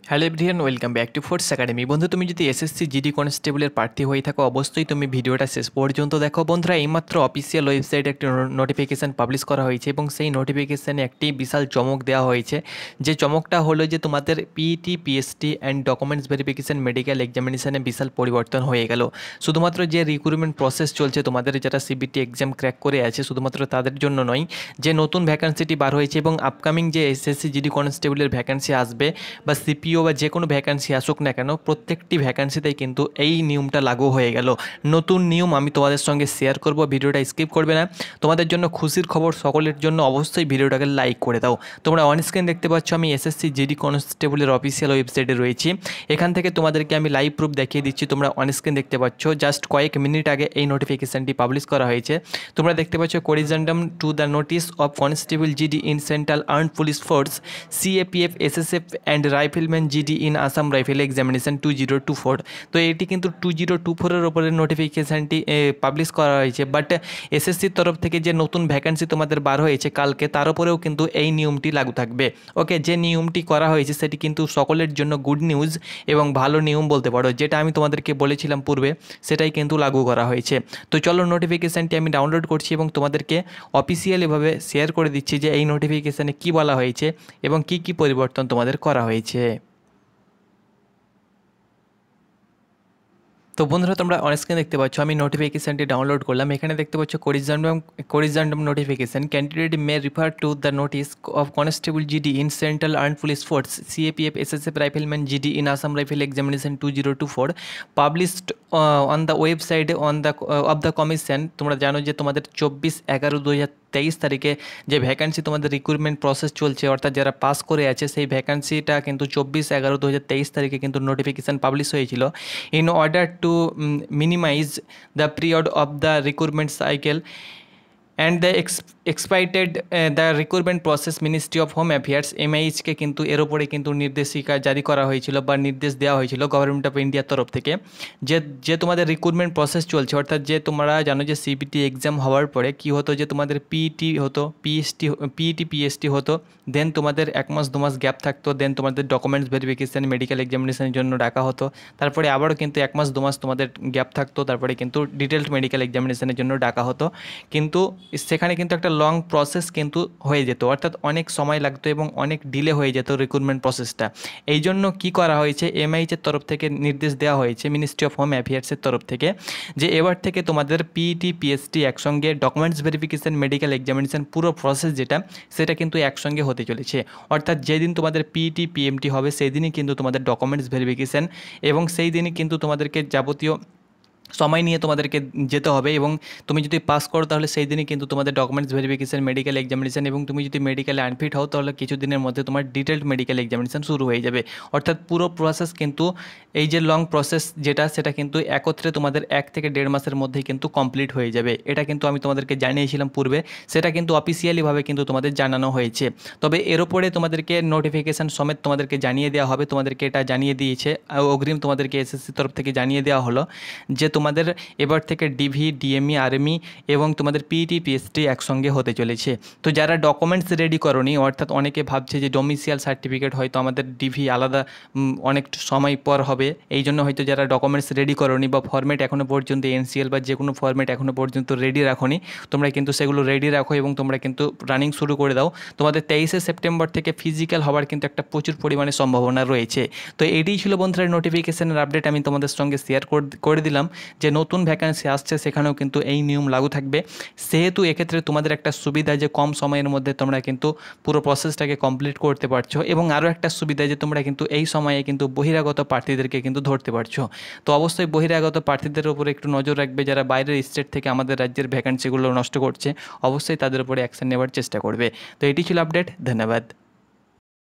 Hello everyone, welcome back to force academy. বন্ধু, তুমি যদি এসএসসি জিডি কনস্টেবলের প্রার্থী হয়ে থাকো, অবশ্যই তুমি ভিডিওটা শেষ পর্যন্ত দেখো। বন্ধুরা, এইমাত্র অফিসিয়াল ওয়েবসাইটে একটি নোটিফিকেশান পাবলিশ করা হয়েছে এবং সেই নোটিফিকেশানে একটি বিশাল চমক দেওয়া হয়েছে। যে চমকটা হলো যে তোমাদের PET, PST and documents verification medical এক্সামিনেশানে বিশাল পরিবর্তন হয়ে গেল। শুধুমাত্র যে রিক্রুটমেন্ট প্রসেস চলছে তোমাদের, যারা সিবিটি এক্সাম ক্র্যাক করে আছে, শুধুমাত্র তাদের জন্য নয়, যে নতুন ভ্যাকান্সিটি বার হয়েছে এবং আপকামিং যে এসএসসি জিডি কনস্টেবলের ভ্যাকান্সি আসবে বা সিপিও বা যে কোনো ভ্যাকান্সি আসুক না কেন, প্রত্যেকটি ভ্যাকান্সিতেই কিন্তু এই নিয়মটা লাগু হয়ে গেল। নতুন নিয়ম আমি তোমাদের সঙ্গে শেয়ার করব, ভিডিওটা স্কিপ করবে না। তোমাদের জন্য খুশির খবর, সকলের জন্য অবশ্যই ভিডিওটাকে লাইক করে দাও। তোমরা অন স্ক্রিন দেখতে পাচ্ছ, আমি এসএসসি জিডি কনস্টেবলের অফিসিয়াল ওয়েবসাইটে রয়েছি। এখান থেকে তোমাদেরকে আমি লাইভ প্রুফ দেখিয়ে দিচ্ছি। তোমরা অন স্ক্রিন দেখতে পাচ্ছ, জাস্ট কয়েক মিনিট আগে এই নোটিফিকেশানটি পাবলিশ করা হয়েছে। তোমরা দেখতে পাচ্ছ, corrigendum to the notice of constable GD in Central Armed Police Force, CAPF, SSF and rifleman GD in Assam Rifle examination 2024। তো এটি কিন্তু 2024-এর ওপরে নোটিফিকেশানটি পাবলিশ করা হয়েছে। বাট এসএসসির তরফ থেকে যে নতুন ভ্যাকান্সি তোমাদের বার হয়েছে কালকে, তার উপরেও কিন্তু এই নিয়মটি লাগু থাকবে। ওকে, যে নিয়মটি করা হয়েছে সেটি কিন্তু সকলের জন্য গুড নিউজ এবং ভালো নিয়ম বলতে পারো। যেটা আমি তোমাদেরকে বলেছিলাম পূর্বে, সেটাই কিন্তু লাগু করা হয়েছে। তো চলো, নোটিফিকেশানটি আমি ডাউনলোড করছি এবং তোমাদেরকে অফিসিয়ালিভাবে শেয়ার করে দিচ্ছি যে এই নোটিফিকেশানে কী বলা হয়েছে এবং কী কী পরিবর্তন তোমাদের করা হয়েছে। তো বন্ধুরা, তোমরা অন স্ক্রিন দেখতে পাচ্ছ, আমি নোটিফিকেশানটি ডাউনলোড করলাম। এখানে দেখতে পাচ্ছ কোরিজেন্ডাম notification, candidate may refer to the notice of constable GD in Central Armed Police Force, CAPF, SSF, rifleman GD in Assam Rifle examination 2024, published on the website of the commission. তোমরা জানো যে তোমাদের 24/11/2023 তারিখে যে ভ্যাকান্সি তোমাদের রিক্রুটমেন্ট প্রসেস চলছে, অর্থাৎ যারা পাস করে আছে, সেই ভ্যাকান্সিটা কিন্তু 24/11/2023 তারিখে কিন্তু নোটিফিকেশান পাবলিশ হয়েছিল। In order to minimize the period of the recruitment cycle and the expedited the recruitment process, Ministry of Home Affairs, MIHK কিন্তু এর উপরে কিন্তু নির্দেশিকা জারি করা হয়েছিল বা নির্দেশ দেওয়া হয়েছিল গভর্নমেন্ট অফ ইন্ডিয়ার তরফ থেকে, যে যে তোমাদের রিক্রুটমেন্ট প্রসেস চলছে, অর্থাৎ যে তোমরা জানো যে সিবিটি এক্সাম হওয়ার পরে কী হতো, যে তোমাদের পিইটি হতো, পিইটি পিএসটি হতো, দেন তোমাদের 1 মাস 2 মাস গ্যাপ থাকতো, দেন তোমাদের ডকুমেন্টস ভেরিফিকেশান মেডিকেল এক্সামিনেশনের জন্য ডাকা হতো, তারপরে আবারও কিন্তু 1 মাস 2 মাস তোমাদের গ্যাপ থাকতো, তারপরে কিন্তু ডিটেলড মেডিকেল এক্সামিনেশনের জন্য ডাকা হতো। কিন্তু সেখানে কিন্তু একটা লং প্রসেস কিন্তু হয়ে যেত, অর্থাৎ অনেক সময় লাগতো এবং অনেক ডিলে হয়ে যেত রিক্রুটমেন্ট প্রসেসটা। এই জন্য কী করা হয়েছে, এমআইএইচের তরফ থেকে নির্দেশ দেওয়া হয়েছে, মিনিস্ট্রি অফ হোম অ্যাফেয়ার্সের তরফ থেকে, যে এবার থেকে তোমাদের পিইটি পিএসটি একসঙ্গে, ডকুমেন্টস ভেরিফিকেশান মেডিকেল এক্সামিনেশান পুরো প্রসেস যেটা, সেটা কিন্তু একসঙ্গে হতে চলেছে। অর্থাৎ যেদিন তোমাদের পিইটি পিএমটি হবে, সেই দিনই কিন্তু তোমাদের ডকুমেন্টস ভেরিফিকেশান, এবং সেই দিনই কিন্তু তোমাদেরকে যাবতীয় সময় নিয়ে তোমাদেরকে যেতে হবে, এবং তুমি যদি পাস করো তাহলে সেই দিনই কিন্তু তোমাদের ডকুমেন্টস ভেরিফিকেশান মেডিকেল এক্সামিনেশান, এবং তুমি যদি মেডিকেলে আনফিট হও তাহলে কিছুদিনের মধ্যে তোমার ডিটেলড মেডিকেল এক্সামিনেশান শুরু হয়ে যাবে। অর্থাৎ পুরো প্রসেস কিন্তু, এই যে লং প্রসেস যেটা, সেটা কিন্তু একত্রে তোমাদের 1 থেকে 1.5 মাসের মধ্যেই কিন্তু কমপ্লিট হয়ে যাবে। এটা কিন্তু আমি তোমাদেরকে জানিয়েছিলাম পূর্বে, সেটা কিন্তু অফিসিয়ালিভাবে কিন্তু তোমাদের জানানো হয়েছে। তবে এর ওপরে তোমাদেরকে নোটিফিকেশান সমেত তোমাদেরকে জানিয়ে দেওয়া হবে, তোমাদেরকে এটা জানিয়ে দিয়েছে অগ্রিম, তোমাদেরকে এসএসসির তরফ থেকে জানিয়ে দেওয়া হলো যে তোমাদের এবার থেকে ডিভি, ডিএমই, আর্মি এবং তোমাদের পিইটি পিএসটি একসঙ্গে হতে চলেছে। তো যারা ডকুমেন্টস রেডি করনি, অর্থাৎ অনেকে ভাবছে যে ডোমিসিয়াল সার্টিফিকেট হয়তো আমাদের ডিভি আলাদা অনেক সময় পর হবে, এই জন্য হয়তো যারা ডকুমেন্টস রেডি করনি বা ফরম্যাট এখনও পর্যন্ত এনসিএল বা যে কোনো ফরম্যাট এখনও পর্যন্ত রেডি রাখোনি, তোমরা কিন্তু সেগুলো রেডি রাখো এবং তোমরা কিন্তু রানিং শুরু করে দাও। তোমাদের 23শে সেপ্টেম্বর থেকে ফিজিক্যাল হওয়ার কিন্তু একটা প্রচুর পরিমাণে সম্ভাবনা রয়েছে। তো এটাই ছিল বন্ধুরা নোটিফিকেশানের আপডেট, আমি তোমাদের সঙ্গে শেয়ার করে দিলাম যে নতুন ভ্যাকান্সি আসছে, সেখানেও কিন্তু এই নিয়ম লাগু থাকবে। সেহেতু এক্ষেত্রে তোমাদের একটা সুবিধা যে কম সময়ের মধ্যে তোমরা কিন্তু পুরো প্রসেসটাকে কমপ্লিট করতে পারছো, এবং আরও একটা সুবিধা যে তোমরা কিন্তু এই সময়ে কিন্তু বহিরাগত প্রার্থীদেরকে কিন্তু ধরতে পারছো। তো অবশ্যই বহিরাগত প্রার্থীদের উপরে একটু নজর রাখবে, যারা বাইরের স্টেট থেকে আমাদের রাজ্যের ভ্যাকান্সিগুলো নষ্ট করছে, অবশ্যই তাদের উপরে অ্যাকশন নেওয়ার চেষ্টা করবে। তো এটি ছিল আপডেট, ধন্যবাদ।